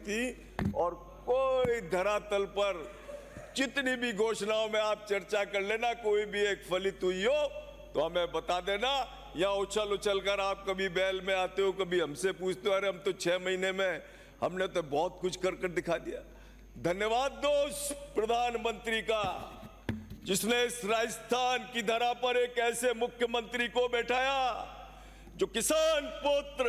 थी और कोई धरातल पर जितनी भी घोषणाओं में आप चर्चा कर लेना, कोई भी एक फलित हुई हो तो हमें बता देना। या उछल उछल कर आप कभी बैल में आते हो, कभी हमसे पूछते हो, अरे हम तो 6 महीने में हमने तो बहुत कुछ कर कर दिखा दिया। धन्यवाद दो उस प्रधानमंत्री का जिसने इस राजस्थान की धरा पर एक ऐसे मुख्यमंत्री को बैठाया जो किसान पुत्र,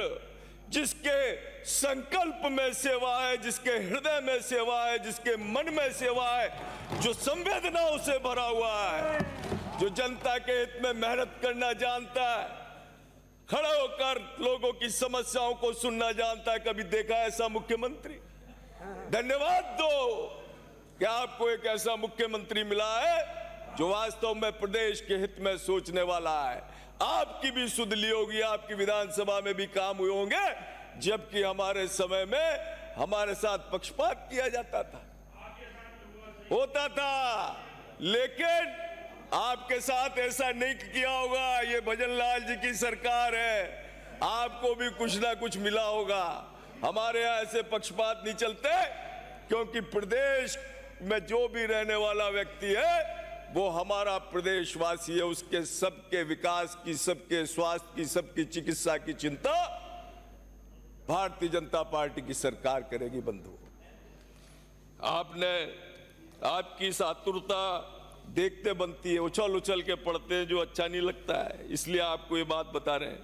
जिसके संकल्प में सेवा है, जिसके हृदय में सेवा है, जिसके मन में सेवा है, जो संवेदनाओं से भरा हुआ है, जो जनता के हित में मेहनत करना जानता है, खड़े होकर लोगों की समस्याओं को सुनना जानता है। कभी देखा ऐसा मुख्यमंत्री? धन्यवाद दो कि आपको एक ऐसा मुख्यमंत्री मिला है जो वास्तव में प्रदेश के हित में सोचने वाला है। आपकी भी सुध ली होगी, आपकी विधानसभा में भी काम हुए होंगे, जबकि हमारे समय में हमारे साथ पक्षपात किया जाता था, होता था, लेकिन आपके साथ ऐसा नहीं किया होगा। ये भजन लाल जी की सरकार है, आपको भी कुछ ना कुछ मिला होगा। हमारे यहां ऐसे पक्षपात नहीं चलते, क्योंकि प्रदेश में जो भी रहने वाला व्यक्ति है वो हमारा प्रदेशवासी है। उसके सबके विकास की, सबके स्वास्थ्य की, सबकी चिकित्सा की चिंता भारतीय जनता पार्टी की सरकार करेगी। बंधु, आपकी इस आतुरता देखते बनती है, उछल उछल के पड़ते हैं जो अच्छा नहीं लगता है, इसलिए आपको ये बात बता रहे हैं।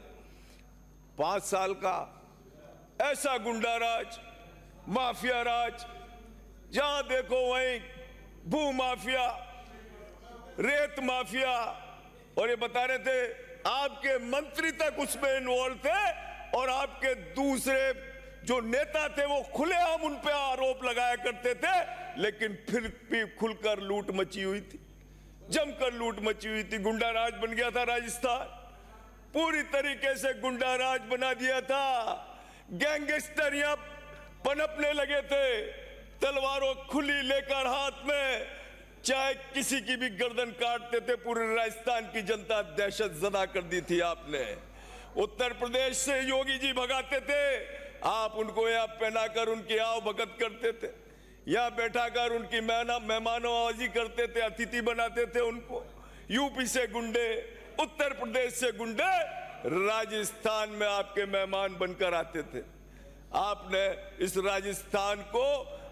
5 साल का ऐसा गुंडा राज, माफिया राज, जहां देखो वहीं भू माफिया, रेत माफिया, और ये बता रहे थे आपके मंत्री तक उसमें इन्वॉल्व थे और आपके दूसरे जो नेता थे वो खुलेआम उन पे आरोप लगाया करते थे, लेकिन फिर भी खुलकर लूट मची हुई थी, जमकर लूट मची हुई थी। गुंडा राज बन गया था राजस्थान, पूरी तरीके से गुंडा राज बना दिया था। गैंगस्टर यहां पनपने लगे थे, तलवारों खुली लेकर हाथ में, चाहे किसी की भी गर्दन काटते थे। पूरे राजस्थान की जनता दहशत ज़दा कर दी थी आपने। उत्तर प्रदेश से योगी जी भगाते थे, आप उनको यहाँ पहनाकर उनकी आओ भगत करते थे, यहाँ बैठाकर उनकी मेहमानवाजी करते थे, अतिथि बनाते थे उनको। यूपी से गुंडे, उत्तर प्रदेश से गुंडे राजस्थान में आपके मेहमान बनकर आते थे। आपने इस राजस्थान को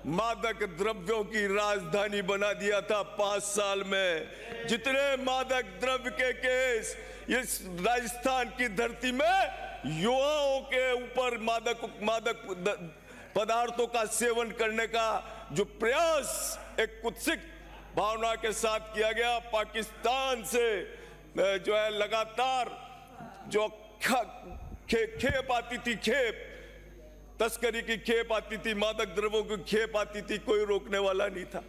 मादक द्रव्यों की राजधानी बना दिया था 5 साल में। जितने मादक द्रव्य के केस इस राजस्थान की धरती में युवाओं के ऊपर मादक पदार्थों का सेवन करने का जो प्रयास एक कुत्सित भावना के साथ किया गया, पाकिस्तान से जो है लगातार जो खेप आती थी, खेप तस्करी की खेप आती थी, मादक द्रव्यों की खेप आती थी, कोई रोकने वाला नहीं था।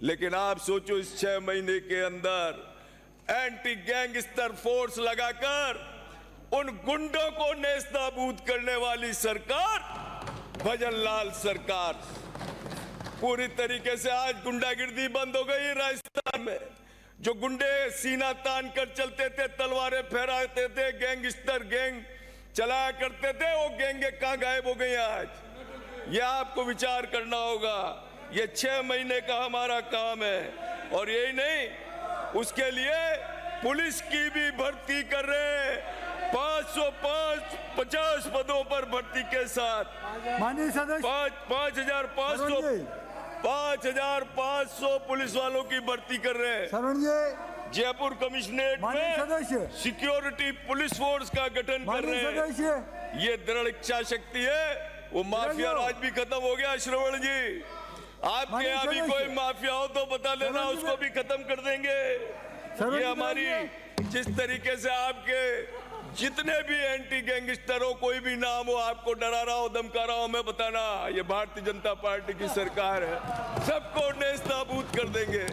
लेकिन आप सोचो इस 6 महीने के अंदर एंटी गैंगस्टर फोर्स लगाकर उन गुंडों को नेस्तनाबूद करने वाली सरकार भजन लाल सरकार, पूरी तरीके से आज गुंडागिर्दी बंद हो गई राजस्थान में। जो गुंडे सीना तान कर चलते थे, तलवारें फहराते थे, गैंगस्टर गैंग चलाया करते थे, वो गैंगे कहां गायब हो गई आज? ये आपको विचार करना होगा। ये 6 महीने का हमारा काम है, और यही नहीं, उसके लिए पुलिस की भी भर्ती कर रहे हैं। 550 पदों पर भर्ती के साथ माननीय सदस्य 5,500 पुलिस वालों की भर्ती कर रहे हैं। शरण जी, जयपुर कमिश्नरेट में सिक्योरिटी पुलिस फोर्स का गठन कर रहे हैं। ये दृढ़ इच्छा शक्ति है। वो माफिया राज भी खत्म हो गया। श्रवण जी, आपके यहाँ भी कोई माफिया हो तो बता देना, उसको भी खत्म कर देंगे। ये हमारी, जिस तरीके से आपके जितने भी एंटी गैंगस्टर हो, कोई भी नाम हो, आपको डरा रहा हो, धमका रहा हो, मैं बताना, ये भारतीय जनता पार्टी की सरकार है, सबको नेस्तनाबूद कर देंगे।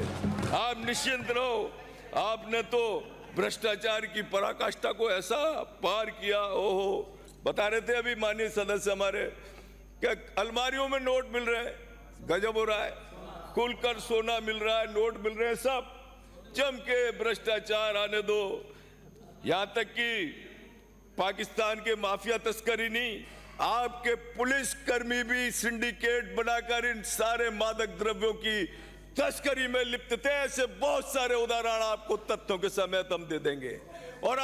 आप निश्चिंत रहो। आपने तो भ्रष्टाचार की पराकाष्ठा को ऐसा पार किया, ओहो। बता रहे थे अभी माननीय सदस्य हमारे, क्या अलमारियों में नोट मिल रहे हैं, गजब हो रहा है, खुलकर सोना मिल रहा है, नोट मिल रहे हैं, सब जम के भ्रष्टाचार आने दो। यहां तक कि पाकिस्तान के माफिया तस्करी नहीं, आपके पुलिस कर्मी भी सिंडिकेट बनाकर इन सारे मादक द्रव्यों की तस्करी में लिप्त थे। ऐसे बहुत सारे उदाहरण आपको तथ्यों के समेत हम दे देंगे। और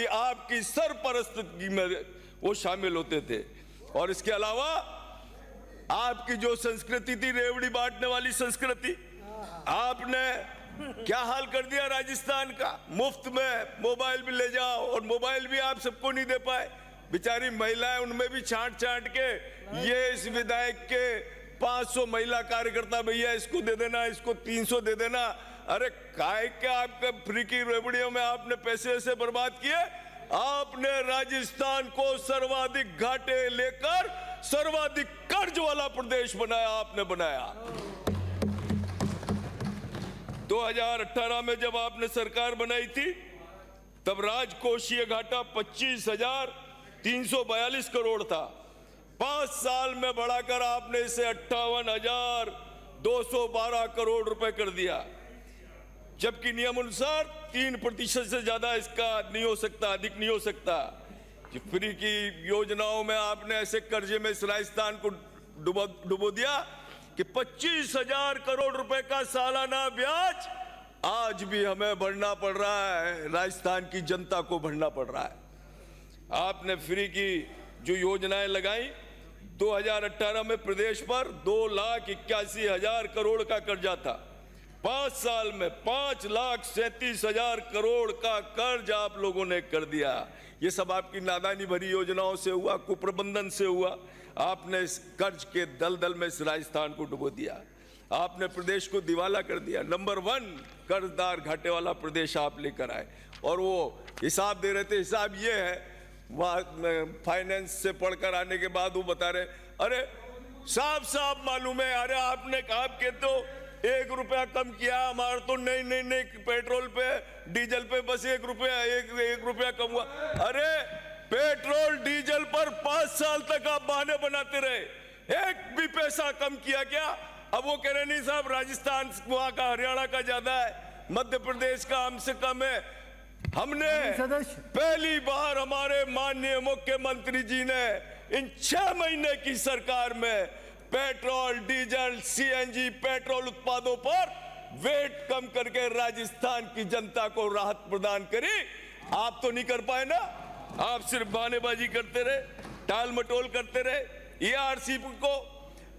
आपकी सरपरस्ती में वो शामिल होते थे। और इसके अलावा आपकी जो संस्कृति थी, रेवड़ी बांटने वाली संस्कृति, आपने क्या हाल कर दिया राजस्थान का। मुफ्त में मोबाइल भी ले जाओ, और मोबाइल भी आप सबको नहीं दे पाए। बेचारी महिलाएं, उनमें भी छांट के ये इस विधायक के 500 महिला कार्यकर्ता, भैया इसको दे देना, इसको 300 दे देना। अरे काय के आपके फ्री की रेवड़ियों में आपने पैसे ऐसे बर्बाद किए। आपने राजस्थान को सर्वाधिक घाटे लेकर सर्वाधिक कर्ज वाला प्रदेश बनाया, आपने बनाया। 2018 में जब आपने सरकार बनाई थी, तब राजकोषीय घाटा 25,342 करोड़ था। 5 साल में बढ़ाकर आपने इसे 58,212 करोड़ रुपए कर दिया, जबकि नियम अनुसार 3% से ज्यादा इसका नहीं हो सकता, अधिक नहीं हो सकता। फ्री की योजनाओं में आपने ऐसे कर्जे में इस राजस्थान को डुबो दिया कि 25,000 करोड़ रुपए का सालाना ब्याज आज भी हमें भरना पड़ रहा है, राजस्थान की जनता को भरना पड़ रहा है। आपने फ्री की जो योजनाएं लगाई, 2018 में प्रदेश पर 2,81,000 करोड़ का कर्जा था। 5 साल में 5,37,000 करोड़ का कर्ज आप लोगों ने कर दिया। ये सब आपकी नादानी भरी योजनाओं से हुआ, कुप्रबंधन से हुआ। आपने इस कर्ज के दलदल में इस राजस्थान को डुबो दिया। आपने प्रदेश को दिवाला कर दिया। नंबर 1 कर्जदार घाटे वाला प्रदेश आप लेकर आए, और वो हिसाब दे रहे थे। हिसाब ये है, फाइनेंस से पढ़कर आने के बाद वो बता रहे, अरे साफ साफ मालूम है, अरे आपने कहा कि तो 1 रुपया कम किया हमारा, तो नहीं, पेट्रोल पे डीजल पे बस 1 रुपया कम हुआ। अरे पेट्रोल डीजल पर 5 साल तक आप बहाने बनाते रहे, एक भी पैसा कम किया क्या? अब वो कह रहे नहीं साहब, राजस्थान वहां का, हरियाणा का ज्यादा है, मध्य प्रदेश का हमसे कम है। हमने पहली बार हमारे माननीय मुख्यमंत्री जी ने इन 6 महीने की सरकार में पेट्रोल, डीजल, सीएनजी, पेट्रोल उत्पादों पर वेट कम करके राजस्थान की जनता को राहत प्रदान करी। आप तो नहीं कर पाए ना, आप सिर्फ बहानेबाजी करते रहे, टाल मटोल करते रहे। ईआरसीपी को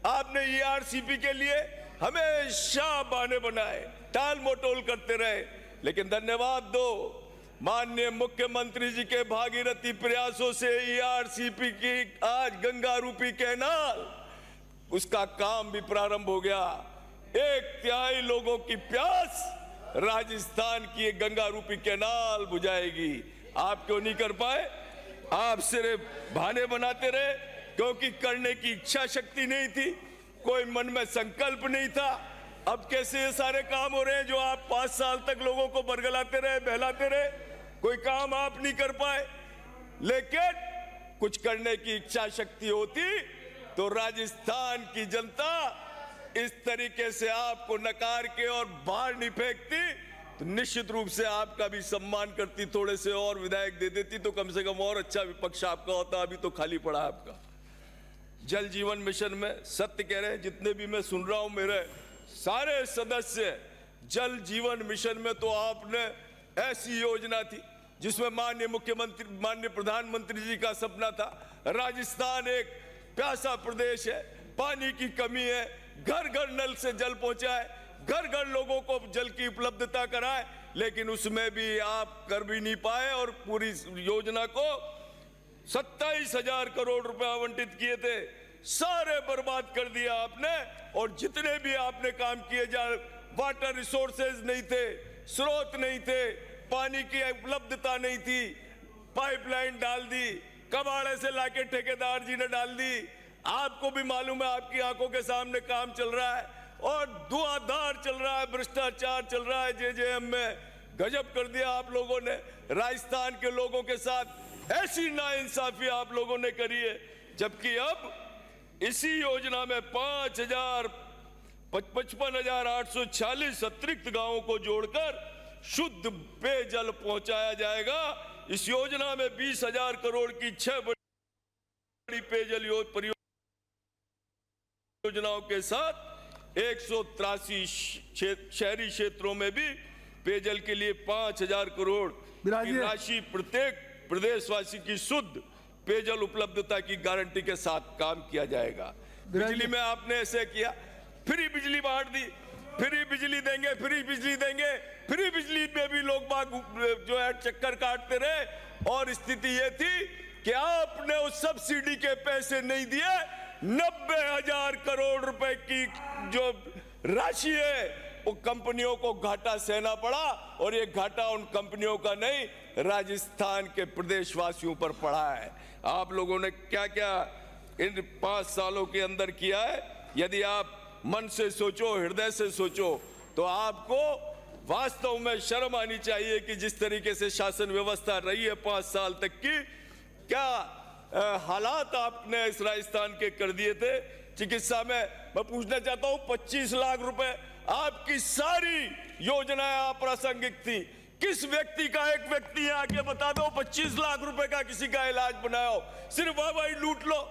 आपने, ईआरसीपी के लिए हमेशा बहाने बनाए, टाल मटोल करते रहे। लेकिन धन्यवाद दो माननीय मुख्यमंत्री जी के भागीरथी प्रयासों से ईआरसीपी की आज गंगा रूपी कैनाल, उसका काम भी प्रारंभ हो गया। 1/3 लोगों की प्यास राजस्थान की गंगा रूपी कैनाल बुझाएगी। आप क्यों नहीं कर पाए? आप सिर्फ बहाने बनाते रहे, क्योंकि करने की इच्छा शक्ति नहीं थी, कोई मन में संकल्प नहीं था। अब कैसे ये सारे काम हो रहे हैं जो आप 5 साल तक लोगों को बरगलाते रहे, बहलाते रहे, कोई काम आप नहीं कर पाए। लेकिन कुछ करने की इच्छा शक्ति होती तो राजस्थान की जनता इस तरीके से आपको नकार के और बाहर नहीं फेंकती, तो निश्चित रूप से आपका भी सम्मान करती, थोड़े से और विधायक दे देती, तो कम से कम और अच्छा विपक्ष आपका होता। अभी तो खाली पड़ा है आपका। जल जीवन मिशन में सत्य कह रहे हैं, जितने भी मैं सुन रहा हूं मेरे सारे सदस्य, जल जीवन मिशन में तो आपने ऐसी योजना थी जिसमें माननीय मुख्यमंत्री, माननीय प्रधानमंत्री जी का सपना था। राजस्थान एक प्यासा प्रदेश है, पानी की कमी है, घर घर नल से जल पहुंचाए, घर घर लोगों को जल की उपलब्धता कराए, लेकिन उसमें भी आप कर भी नहीं पाए। और पूरी योजना को 27,000 करोड़ रुपए आवंटित किए थे, सारे बर्बाद कर दिया आपने। और जितने भी आपने काम किए वाटर रिसोर्सेज नहीं थे, स्रोत नहीं थे, पानी की उपलब्धता नहीं थी, पाइपलाइन डाल दी, कबाड़े से लाके ठेकेदार जी ने डाल दी। आपको भी मालूम है, आपकी आंखों के सामने काम चल रहा है और धुआंधार चल रहा है, भ्रष्टाचार चल रहा है। जेजेएम में गजब कर दिया आप लोगों ने, राजस्थान के लोगों के साथ ऐसी नाइंसाफी आप लोगों ने करी है। जबकि अब इसी योजना में 55,846 अतिरिक्त गांवों को जोड़कर शुद्ध पेयजल पहुंचाया जाएगा। इस योजना में 20,000 करोड़ की 6 पेयजल परियोजनाओं के साथ 183 शहरी क्षेत्रों में भी पेयजल के लिए 5,000 करोड़ की राशि प्रत्येक प्रदेशवासी की शुद्ध पेयजल उपलब्धता की गारंटी के साथ काम किया जाएगा। बिजली में आपने ऐसे किया, फ्री बिजली बांट दी, फ्री बिजली देंगे, फ्री बिजली देंगे, फ्री बिजली में भी लोग बाग जो है चक्कर काटते रहे और स्थिति ये थी कि आपने उस सब्सिडी के पैसे नहीं दिए। 90,000 करोड़ रुपए की जो राशि है वो कंपनियों को घाटा सहना पड़ा और ये घाटा उन कंपनियों का नहीं, राजस्थान के प्रदेशवासियों पर पड़ा है। आप लोगों ने क्या क्या इन 5 सालों के अंदर किया है, यदि आप मन से सोचो, हृदय से सोचो, तो आपको वास्तव में शर्म आनी चाहिए कि जिस तरीके से शासन व्यवस्था रही है 5 साल तक की, क्या हालात आपने इस राजस्थान के कर दिए थे। चिकित्सा में मैं पूछना चाहता हूं, 25 लाख रुपए आपकी सारी योजनाएं अप्रासंगिक थी। किस व्यक्ति का, एक व्यक्ति आके बता दो 25 लाख रुपए का किसी का इलाज बनाओ, सिर्फ वाहवाही लूट लो,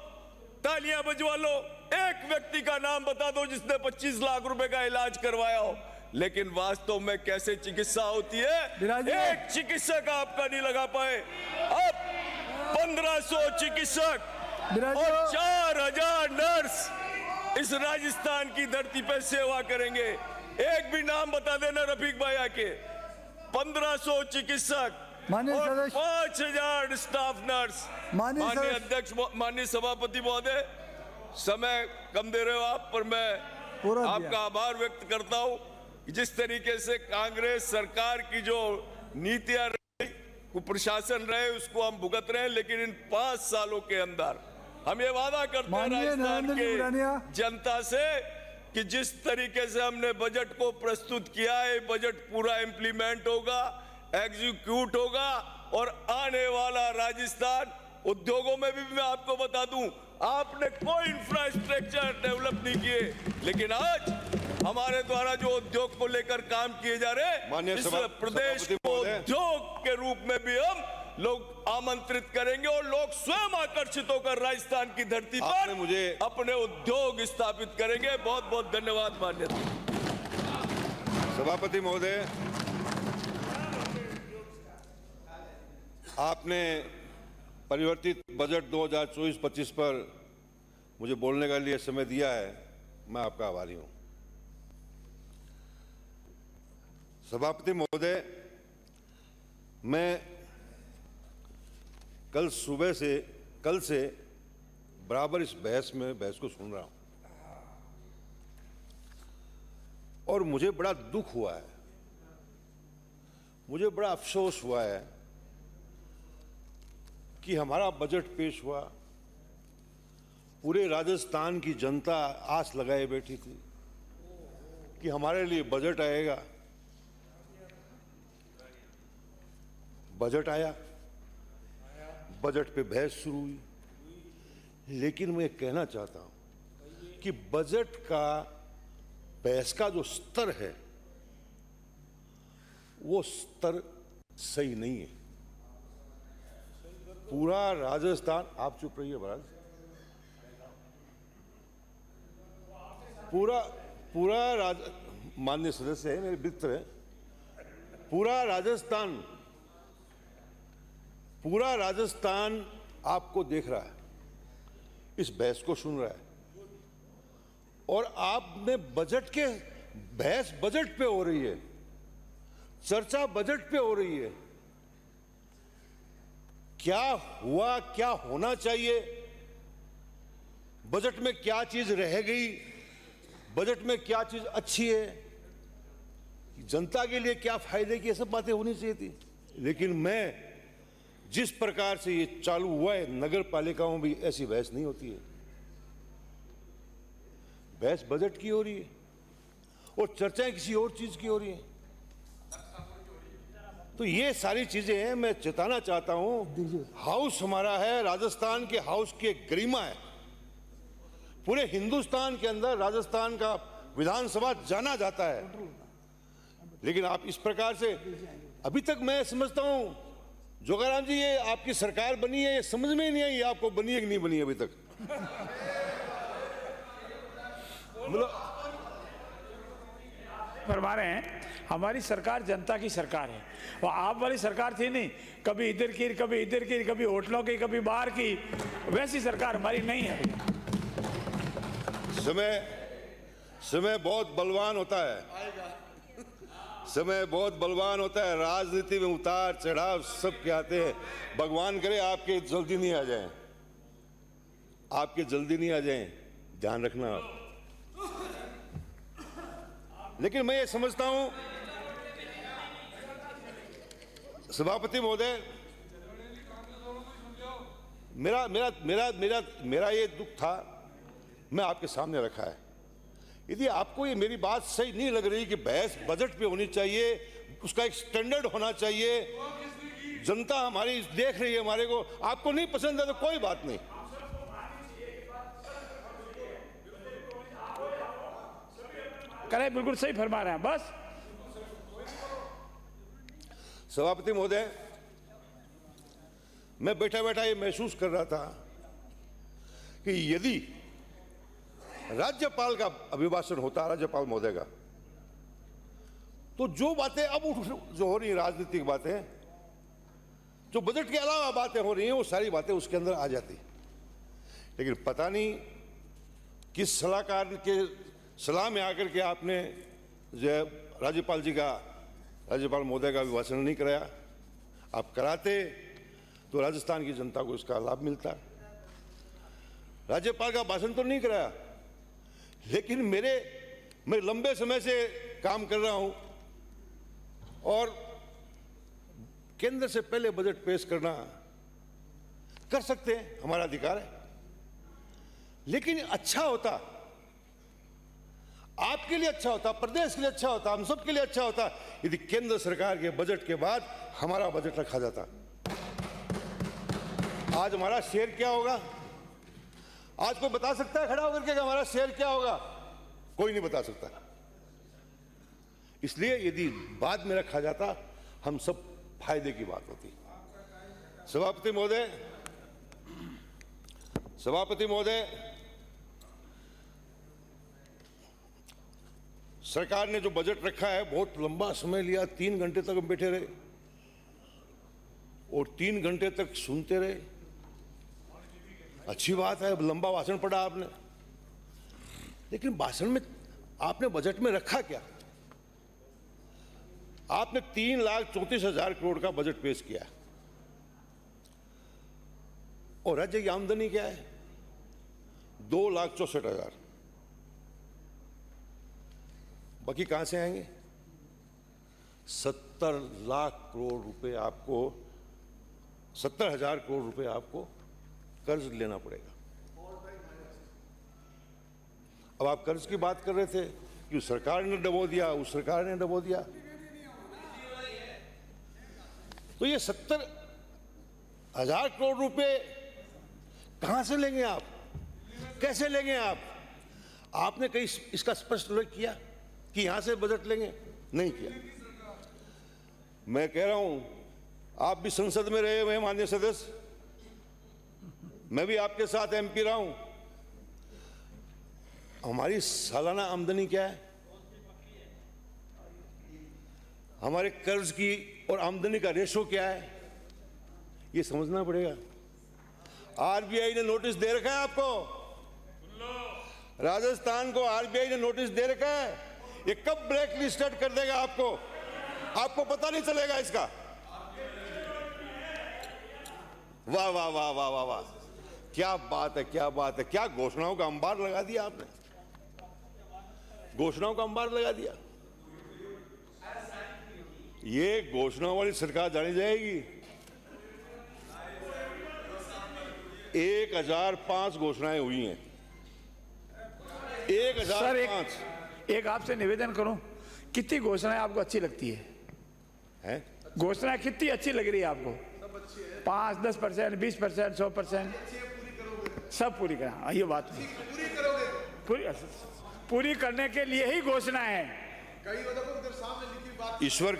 तालियां बजवा लो, एक व्यक्ति का नाम बता दो जिसने 25 लाख रुपए का इलाज करवाया हो। लेकिन वास्तव में कैसे चिकित्सा होती है, एक चिकित्सक आपका नहीं लगा पाए। अब 1500 चिकित्सक और 4,000 नर्स इस राजस्थान की धरती पर सेवा करेंगे। एक भी नाम बता देना रफीक भाई आके। 1500 चिकित्सक और 5,000 स्टाफ नर्स। माननीय अध्यक्ष, माननीय सभापति महोदय, समय कम दे रहे हो आप, पर मैं आपका आभार व्यक्त करता हूं। जिस तरीके से कांग्रेस सरकार की जो नीतियां रही, कुप्रशासन रहे, उसको हम भुगत रहे हैं, लेकिन इन 5 सालों के अंदर हम ये वादा करते हैं राजस्थान के जनता से कि जिस तरीके से हमने बजट को प्रस्तुत किया है, बजट पूरा इंप्लीमेंट होगा, एग्जीक्यूट होगा और आने वाला राजस्थान उद्योगों में भी मैं आपको बता दूं, आपने कोई इंफ्रास्ट्रक्चर डेवलप नहीं किए, लेकिन आज हमारे द्वारा जो उद्योग को लेकर काम किए जा रहे हैं, इस प्रदेश को उद्योग के रूप में भी हम लोग आमंत्रित करेंगे और लोग स्वयं आकर्षित होकर राजस्थान की धरती पर अपने उद्योग स्थापित करेंगे। बहुत बहुत धन्यवाद माननीय सभापति महोदय, आपने परिवर्तित बजट 2024-25 पर मुझे बोलने के लिए समय दिया है, मैं आपका आभारी हूं। सभापति महोदय, मैं कल से बराबर इस बहस को सुन रहा हूं और मुझे बड़ा दुख हुआ है, मुझे बड़ा अफसोस हुआ है कि हमारा बजट पेश हुआ, पूरे राजस्थान की जनता आस लगाए बैठी थी कि हमारे लिए बजट आएगा। बजट आया, बजट पे बहस शुरू हुई, लेकिन मैं कहना चाहता हूं कि बजट का बहस का जो स्तर है वो स्तर सही नहीं है। पूरा राजस्थान, आप चुप रहिए महाराज, पूरा माननीय सदस्य है, मेरे मित्र है, पूरा राजस्थान आपको देख रहा है, इस बहस को सुन रहा है और आपने बहस बजट पे हो रही है, चर्चा बजट पे हो रही है। क्या हुआ, क्या होना चाहिए, बजट में क्या चीज रह गई, बजट में क्या चीज अच्छी है, जनता के लिए क्या फायदे की, ये सब बातें होनी चाहिए थी। लेकिन मैं जिस प्रकार से ये चालू हुआ है, नगर पालिकाओं में ऐसी बहस नहीं होती है, बहस बजट की हो रही है और चर्चाएं किसी और चीज की हो रही है। तो ये सारी चीजें हैं, मैं चेताना चाहता हूं, हाउस हमारा है, राजस्थान के हाउस की एक गरिमा है। पूरे हिंदुस्तान के अंदर राजस्थान का विधानसभा जाना जाता है, लेकिन आप इस प्रकार से, अभी तक मैं समझता हूं जोगाराम जी, ये आपकी सरकार बनी है, ये समझ में नहीं आई आपको बनी है कि नहीं बनी है अभी तक। मतलब फरमा रहे हैं हमारी सरकार जनता की सरकार है, और आप वाली सरकार थी नहीं, कभी इधर की कभी इधर की, कभी होटलों की कभी बाहर की, वैसी सरकार हमारी नहीं है। समय बहुत बलवान होता है, समय बहुत बलवान होता है। राजनीति में उतार चढ़ाव सब के आते हैं। भगवान करे आपके जल्दी नहीं आ जाए, आपके जल्दी नहीं आ जाए, ध्यान रखना आप। लेकिन मैं ये समझता हूं सभापति महोदय, मेरा मेरा मेरा मेरा मेरा ये दुख था, मैं आपके सामने रखा है। यदि आपको ये मेरी बात सही नहीं लग रही कि बहस बजट पे होनी चाहिए, उसका एक स्टैंडर्ड होना चाहिए, जनता हमारी देख रही है हमारे को, आपको नहीं पसंद है तो कोई बात नहीं। करें, बिल्कुल सही फरमा रहे हैं। बस सभापति महोदय, मैं बैठा बैठा ये महसूस कर रहा था कि यदि राज्यपाल का अभिभाषण होता, राज्यपाल महोदय का, तो जो बातें अब जो हो रही हैं, राजनीतिक बातें, जो बजट के अलावा बातें हो रही हैं, वो सारी बातें उसके अंदर आ जाती। लेकिन पता नहीं किस सलाहकार के सलाह में आकर के आपने जो राज्यपाल जी का, राज्यपाल महोदय का अभिभाषण नहीं कराया। आप कराते तो राजस्थान की जनता को इसका लाभ मिलता। राज्यपाल का भाषण तो नहीं कराया, लेकिन मैं लंबे समय से काम कर रहा हूं और केंद्र से पहले बजट पेश करना कर सकते हैं, हमारा अधिकार है। लेकिन अच्छा होता, आपके लिए अच्छा होता, प्रदेश के लिए अच्छा होता, हम सब के लिए अच्छा होता यदि केंद्र सरकार के बजट के बाद हमारा बजट रखा जाता। आज हमारा शेयर क्या होगा? आज कोई बता सकता है खड़ा होकर के कि हमारा शेयर क्या होगा? कोई नहीं बता सकता। इसलिए यदि बाद में रखा जाता, हम सब फायदे की बात होती। सभापति महोदय, सरकार ने जो बजट रखा है बहुत लंबा समय लिया, 3 घंटे तक हम बैठे रहे और 3 घंटे तक सुनते रहे। अच्छी बात है, लंबा भाषण पढ़ा आपने, लेकिन भाषण में आपने बजट में रखा क्या? आपने 3,34,000 करोड़ का बजट पेश किया है और राज्य की आमदनी क्या है? 2,64,000। बाकी कहां से आएंगे? 70 लाख करोड़ रुपए आपको, 70,000 करोड़ रुपए आपको कर्ज लेना पड़ेगा। अब आप कर्ज की बात कर रहे थे कि उस सरकार ने डबो दिया, उस सरकार ने डबो दिया, तो ये 70,000 करोड़ रुपए कहां से लेंगे आप? कैसे लेंगे आप? आपने कहीं इसका स्पष्ट उल्लेख किया कि यहां से बजट लेंगे? नहीं किया। मैं कह रहा हूं, आप भी संसद में रहे हुए माननीय सदस्य, मैं भी आपके साथ एमपी रहा हूं। हमारी सालाना आमदनी क्या है? हमारे कर्ज की और आमदनी का रेशो क्या है? ये समझना पड़ेगा। आरबीआई ने नोटिस दे रखा है आपको, राजस्थान को आरबीआई ने नोटिस दे रखा है। ये कब ब्लैक लिस्टेड कर देगा आपको? आपको पता नहीं चलेगा इसका। वाह वाह वाह वाह वाह वाह, क्या बात है, क्या बात है, क्या घोषणाओं का अंबार लगा दिया आपने, घोषणाओं का अंबार लगा दिया। ये घोषणाओं वाली सरकार जानी जाएगी। 1005 घोषणाएं हुई हैं, 1005। एक आपसे निवेदन करूं, कितनी घोषणाएं आपको अच्छी लगती है? घोषणाएं कितनी अच्छी लग रही है आपको? 5, 10%, 20%, 100%, सब पूरी करा। ये बात नहीं, पूरी करने के लिए ही घोषणा है। ईश्वर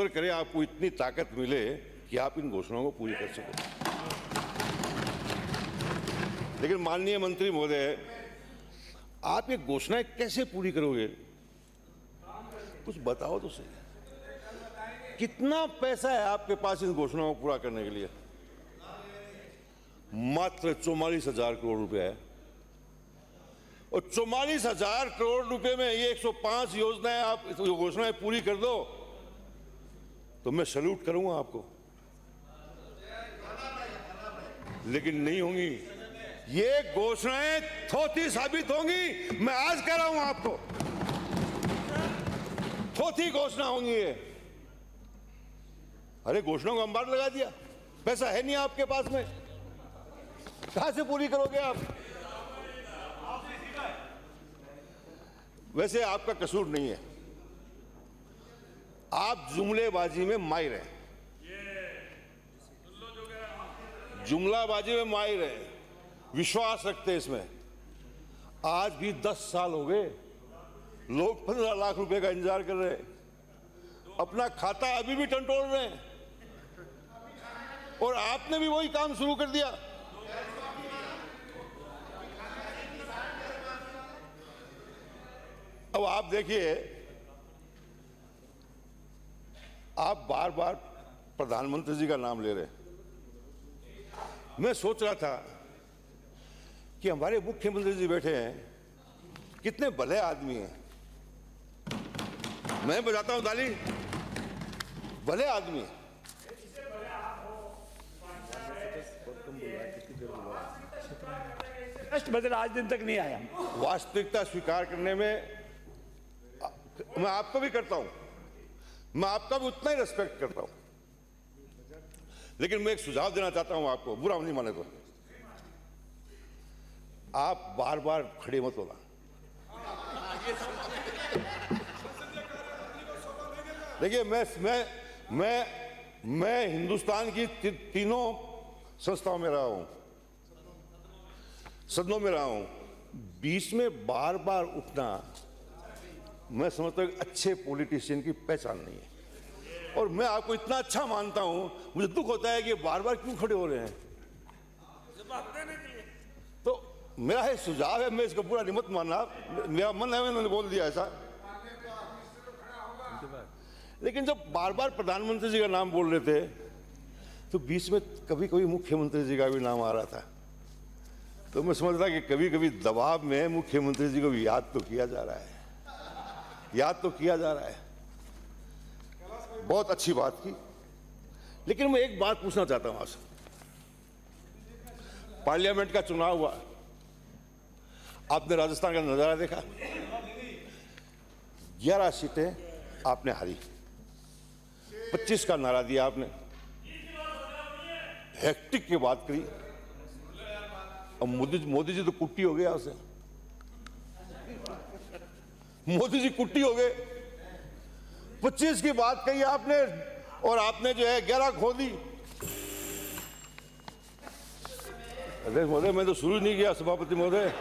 करे आपको इतनी ताकत मिले कि आप इन घोषणाओं को पूरी कर सको। लेकिन माननीय मंत्री महोदय, आप ये घोषणाएं कैसे पूरी करोगे? कुछ बताओ तो सही। कितना पैसा है आपके पास इन घोषणाओं को पूरा करने के लिए? मात्र 44,000 करोड़ रुपए है, और 44,000 करोड़ रुपए में ये 105 योजनाएं आप घोषणाएं पूरी कर दो तो मैं सैल्यूट करूंगा आपको, लेकिन नहीं होंगी। ये घोषणाएं थोथी साबित होंगी, मैं आज कह रहा हूं आपको, थोथी घोषणा होंगी ये। अरे घोषणाओं को अंबार लगा दिया, पैसा है नहीं आपके पास में, कहां से पूरी करोगे आप? वैसे आपका कसूर नहीं है, आप जुमलेबाजी में माहिर हैं, जुमलाबाजी में माहिर हैं, विश्वास रखते हैं इसमें। आज भी 10 साल हो गए, लोग 15 लाख रुपए का इंतजार कर रहे हैं, अपना खाता अभी भी टंटोल रहे हैं, और आपने भी वही काम शुरू कर दिया। अब आप देखिए, आप बार बार प्रधानमंत्री जी का नाम ले रहे हैं। मैं सोच रहा था कि हमारे मुख्यमंत्री जी बैठे हैं, कितने भले आदमी हैं। मैं बताता हूं ताली, भले आदमी हैं। बदल आज दिन तक नहीं आया। वास्तविकता स्वीकार करने में मैं आपको भी करता हूं, मैं आपका भी उतना ही रेस्पेक्ट करता हूं, लेकिन मैं एक सुझाव देना चाहता हूं आपको, बुरा नहीं माने तो। आप बार बार खड़े मत होना। देखिए, मैं हिंदुस्तान की तीनों संस्थाओं में रहा हूं, सदनों में रहा हूं। बीच में बार बार उठना, मैं समझता हूं अच्छे पॉलिटिशियन की पहचान नहीं है। और मैं आपको इतना अच्छा मानता हूं, मुझे दुख होता है कि बार बार क्यों खड़े हो रहे हैं। तो मेरा है सुझाव है, मैं इसको पूरा नहीं मत मानना, मेरा मन है, मैंने बोल दिया ऐसा। लेकिन जब बार बार प्रधानमंत्री जी का नाम बोल रहे थे, तो बीच में कभी कभी मुख्यमंत्री जी का भी नाम आ रहा था, तो मैं समझता कि कभी कभी दबाव में मुख्यमंत्री जी को भी याद तो किया जा रहा है, याद तो किया जा रहा है। बहुत अच्छी बात की। लेकिन मैं एक बात पूछना चाहता हूं आपसे। पार्लियामेंट का चुनाव हुआ, आपने राजस्थान का नजारा देखा, 11 सीटें आपने हारी, 25 का नारा दिया आपने, हेक्टिक की बात करी। अब मोदी जी तो कुट्टी हो गए, आपसे मोदी जी कुट्टी हो गए। 25 की बात कही आपने, और आपने जो है 11 खो दी। अध्यक्ष महोदय, मैं तो शुरू नहीं किया, सभापति महोदय।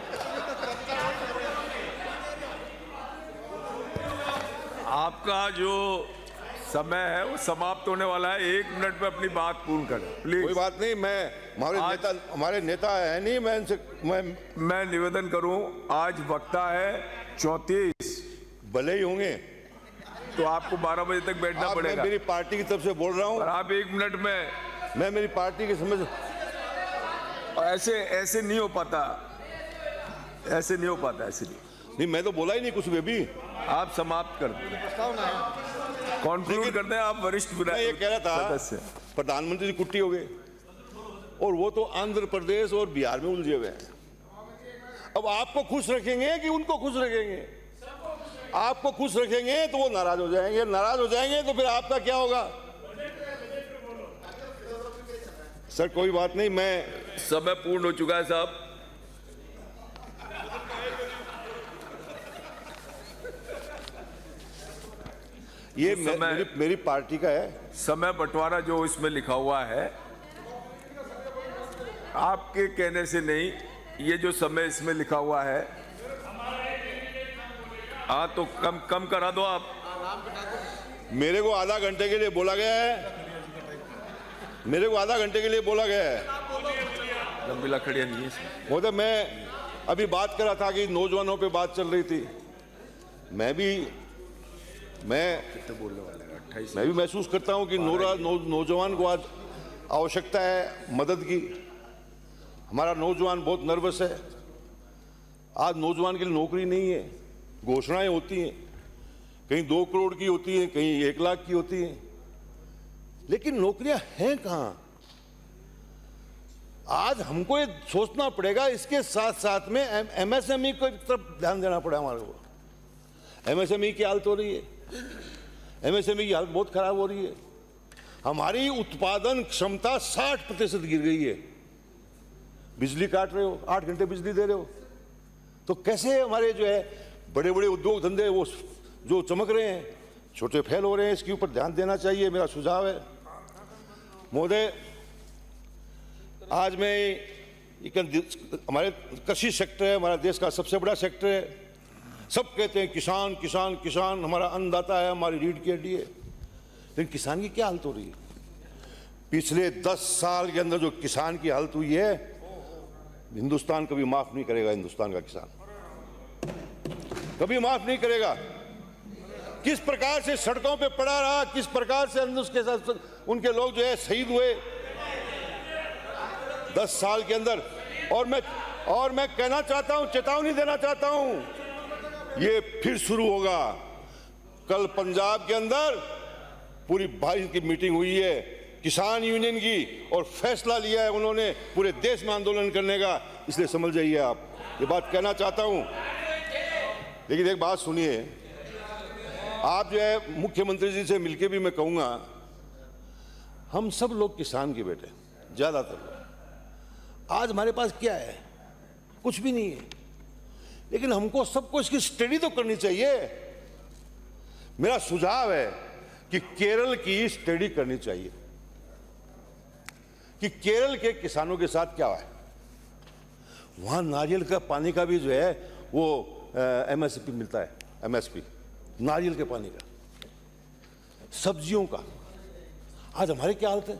आपका जो समय है वो समाप्त होने वाला है, 1 मिनट में अपनी बात पूर्ण करें प्लीज। कोई बात नहीं, मैं हमारे नेता है नहीं, मैं इनसे मैं निवेदन करूं, आज वक्ता है 34, भले ही होंगे तो आपको 12 बजे तक बैठना पड़ेगा। मैं मेरी पार्टी की तरफ से बोल रहा हूं, और आप 1 मिनट में, मैं मेरी पार्टी की समझ, ऐसे नहीं हो पाता, ऐसे नहीं हो पाता, ऐसे नहीं, मैं तो बोला ही नहीं कुछ भी अभी। आप समाप्त कर दें, कॉन्क्लूड करते हैं। आप वरिष्ठ मैं ये कह रहा था, प्रधानमंत्री जी कुट्टी हो गए, और वो तो आंध्र प्रदेश और बिहार में उलझे हुए हैं। अब आपको खुश रखेंगे कि उनको खुश रखेंगे? आपको खुश रखेंगे तो वो नाराज हो जाएंगे, नाराज हो जाएंगे तो फिर आपका क्या होगा? सर कोई बात नहीं, मैं, समय पूर्ण हो चुका है साहब। ये मेरी पार्टी का है। समय बंटवारा जो इसमें लिखा हुआ है, आपके कहने से नहीं, ये जो समय इसमें लिखा हुआ है, हाँ तो कम करा दो आप। मेरे को आधा घंटे के लिए बोला गया है, मेरे को आधा घंटे के लिए बोला गया है। लंबीला खड़िया नहीं है इसमें। महोदय, मैं अभी बात कर रहा था कि नौजवानों पे बात चल रही थी। मैं भी महसूस करता हूं कि नौजवान को आज आवश्यकता है मदद की। हमारा नौजवान बहुत नर्वस है। आज नौजवान के लिए नौकरी नहीं है। घोषणाएं होती हैं, कहीं 2 करोड़ की होती हैं, कहीं 1 लाख की होती हैं, लेकिन नौकरियां हैं कहां? आज हमको ये सोचना पड़ेगा। इसके साथ साथ में एमएसएमई को तरफ ध्यान देना पड़ेगा हमारे को। एमएसएमई की हालत हो रही है, एमएसएमई की हालत बहुत खराब हो रही है। हमारी उत्पादन क्षमता 60% गिर गई है। बिजली काट रहे हो, 8 घंटे बिजली दे रहे हो, तो कैसे हमारे जो है बड़े बड़े उद्योग धंधे वो जो चमक रहे हैं, छोटे फेल हो रहे हैं। इसके ऊपर ध्यान देना चाहिए, मेरा सुझाव है। महोदय, आज मैं हमारे कृषि सेक्टर है, हमारा देश का सबसे बड़ा सेक्टर है। सब कहते हैं किसान किसान किसान, हमारा अन्नदाता है, हमारी रीढ़ की हड्डी है, लेकिन किसान की क्या हालत हो रही है? पिछले 10 साल के अंदर जो किसान की हालत हुई है, हिंदुस्तान कभी माफ नहीं करेगा। हिंदुस्तान का किसान कभी माफ नहीं करेगा। किस प्रकार से सड़कों पे पड़ा रहा, किस प्रकार से उसके साथ उनके लोग जो है शहीद हुए 10 साल के अंदर। और मैं कहना चाहता हूं, चेतावनी देना चाहता हूं, ये फिर शुरू होगा। कल पंजाब के अंदर पूरी भारी की मीटिंग हुई है किसान यूनियन की, और फैसला लिया है उन्होंने पूरे देश में आंदोलन करने का। इसलिए समझ जाइए आप, ये बात कहना चाहता हूं। लेकिन एक बात सुनिए, आप जो है मुख्यमंत्री जी से मिलके भी मैं कहूंगा, हम सब लोग किसान के बेटे, ज्यादातर। आज हमारे पास क्या है? कुछ भी नहीं है, लेकिन हमको सबको इसकी स्टडी तो करनी चाहिए। मेरा सुझाव है कि केरल की स्टडी करनी चाहिए कि केरल के किसानों के साथ क्या है। वहां नारियल का पानी का भी जो है वो एमएसपी मिलता है, एमएसपी नारियल के पानी का, सब्जियों का। आज हमारे क्या हालत है?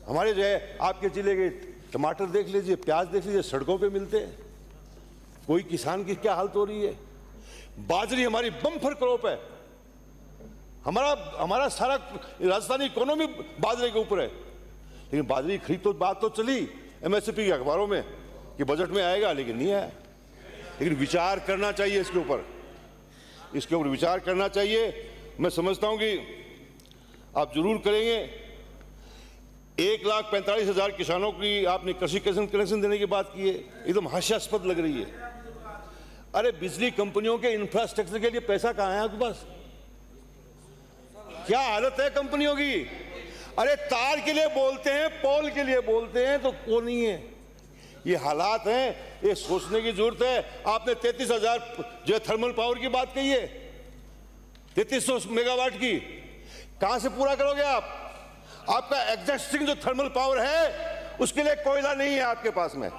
हमारे जो है आपके जिले के टमाटर देख लीजिए, प्याज देख लीजिए, सड़कों पे मिलते हैं। कोई किसान की क्या हालत हो रही है? बाजरी हमारी बम्पर क्रॉप है। हमारा सारा राजस्थानी इकोनॉमी बाजरे के ऊपर है, लेकिन बाजरी खरीद तो बात तो चली एमएसपी के अखबारों में कि बजट में आएगा, लेकिन नहीं आया। लेकिन विचार करना चाहिए इसके ऊपर विचार करना चाहिए। मैं समझता हूं कि आप जरूर करेंगे। 1,45,000 किसानों की आपने कृषि कनेक्शन देने की बात की है, एकदम हास्यास्पद लग रही है। अरे बिजली कंपनियों के इंफ्रास्ट्रक्चर के लिए पैसा कहां है आपके पास? क्या हालत है कंपनियों की? अरे तार के लिए बोलते हैं, पोल के लिए बोलते हैं, तो वो नहीं है। ये हालात हैं, ये सोचने की जरूरत है। आपने 33,000 जो थर्मल पावर की बात कही है, 3300 मेगावाट की, कहां से पूरा करोगे आप? आपका एग्जिस्टिंग जो थर्मल पावर है उसके लिए कोयला नहीं है आपके पास में,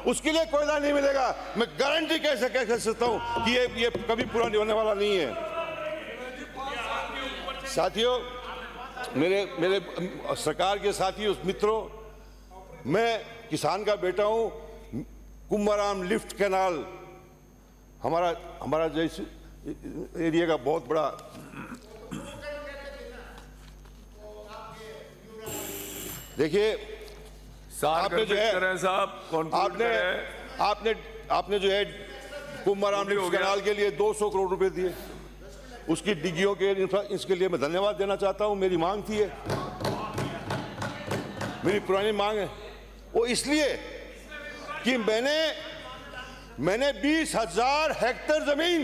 उसके लिए कोयला नहीं मिलेगा। मैं गारंटी कैसे कह सकता हूं कि ये कभी पूरा नहीं होने वाला नहीं है। साथियों, मेरे सरकार के साथियों मित्रों, मैं किसान का बेटा हूं। कुंभाराम लिफ्ट कैनाल हमारा जैसे एरिया का बहुत बड़ा देखिए। आपने जो है आपने जो है कुंभाराम लिफ्ट कैनाल के लिए 200 करोड़ रुपए दिए। उसकी डिग्गियों के इसके लिए मैं धन्यवाद देना चाहता हूं। मेरी मांग थी, मेरी पुरानी मांग है वो, इसलिए कि मैंने 20,000 हेक्टेयर जमीन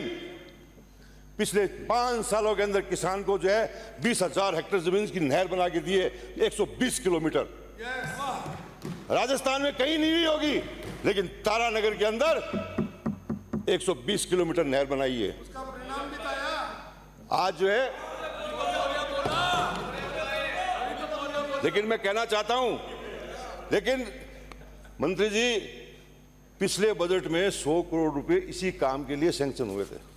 पिछले 5 सालों के अंदर किसान को जो है 20,000 हेक्टेयर जमीन की नहर बना के दी है। 120 किलोमीटर राजस्थान में कहीं नहीं हुई होगी, लेकिन तारानगर के अंदर 120 किलोमीटर नहर बनाई है। आज जो है, लेकिन मैं कहना चाहता हूं, लेकिन मंत्री जी पिछले बजट में 100 करोड़ रुपए इसी काम के लिए सैंक्शन हुए थे।